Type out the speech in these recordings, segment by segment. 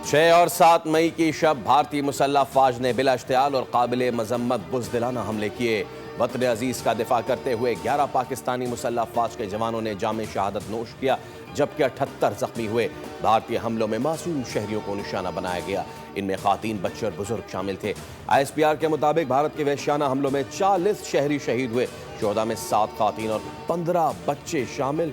6 اور 7 مئی کی شب بھارتی مسلح افواج نے بلا اشتعال اور قابل مذمت بزدلانہ حملے کیے۔ وطن عزیز کا دفاع کرتے ہوئے 11 پاکستانی مسلح افواج کے جوانوں نے جام شہادت نوش کیا، جبکہ 78 زخمی ہوئے۔ بھارتی حملوں میں معصوم شہریوں کو نشانہ بنایا گیا، ان میں خواتین، بچے اور بزرگ شامل تھے۔ ISPR کے مطابق بھارت کے وحشیانہ حملوں میں 40 شہری شہید ہوئے، شہداء میں 7 خواتین اور 15 بچے شامل۔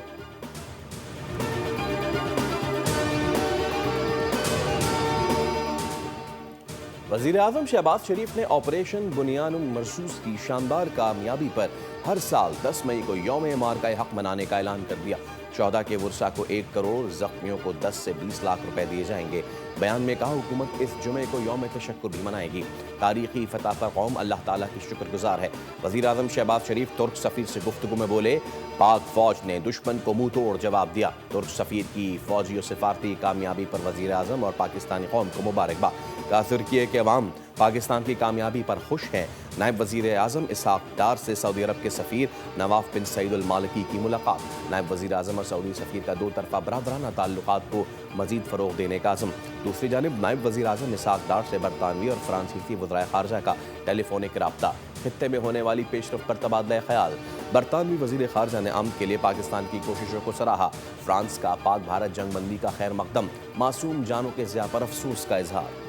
وزیر اعظم شہباز شریف نے آپریشن بنیان مرصوص کی شاندار کامیابی پر ہر سال 10 مئی کو یوم معرکہ حق منانے کا اعلان کر دیا۔ شہداء کے ورثاء کو 1 کروڑ، زخمیوں کو 10 سے 20 لاکھ روپے دیے جائیں گے۔ بیان میں کہا، حکومت اس جمعے کو یوم تشکر بھی منائے گی۔ تاریخی فتح پر قوم اللہ تعالیٰ کی شکر گزار ہے۔ وزیر اعظم شہباز شریف ترک سفیر سے گفتگو میں بولے، پاک فوج نے دشمن کو منہ توڑ جواب دیا۔ ترک سفیر کی فوجی و سفارتی کامیابی پر وزیر اعظم اور پاکستانی قوم کو مبارکباد۔ تاثر کیے کہ عوام پاکستان کی کامیابی پر خوش ہیں۔ نائب وزیر اعظم اسحاق ڈار سے سعودی عرب کے سفیر نواف بن سعید المالکی کی ملاقات۔ نائب وزیر اعظم اور سعودی سفیر کا 2 طرفہ برادرانہ تعلقات کو مزید فروغ دینے کا عزم۔ دوسری جانب نائب وزیر اعظم اسحاق ڈار سے برطانوی اور فرانسیسی وزرائے خارجہ کا ٹیلی فونک رابطہ۔ خطے میں ہونے والی پیش رفت پر تبادلہ خیال۔ برطانوی وزیر خارجہ نے امن کے لیے پاکستان کی کوششوں کو سراہا۔ فرانس کا پاک بھارت جنگ بندی کا خیر مقدم، معصوم جانوں کے ضیاع پر افسوس کا اظہار۔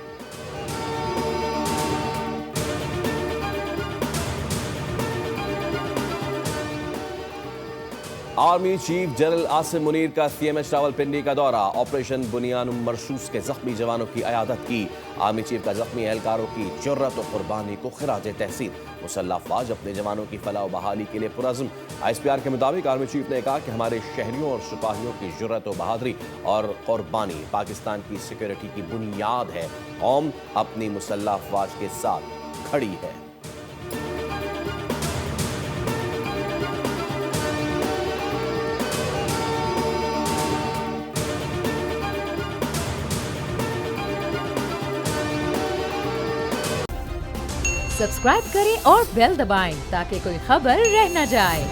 Army chief general Asim Munir کا CMH راولپنڈی کا دورہ، آپریشن بنیان مرصوص کے زخمی جوانوں کی عیادت کی۔ آرمی چیف کا زخمی اہلکاروں کی جرأت و قربانی کو خراج تحسین۔ مسلح افواج اپنے جوانوں کی فلاح و بحالی کے لیے پرعزم۔ ISPR کے مطابق آرمی چیف نے کہا کہ ہمارے شہریوں اور سپاہیوں کی جرأت و بہادری اور قربانی پاکستان کی سیکورٹی کی بنیاد ہے۔ قوم اپنی مسلح افواج کے ساتھ کھڑی ہے۔ سبسکرائب کریں اور بیل دبائیں تاکہ کوئی خبر رہ نہ جائے۔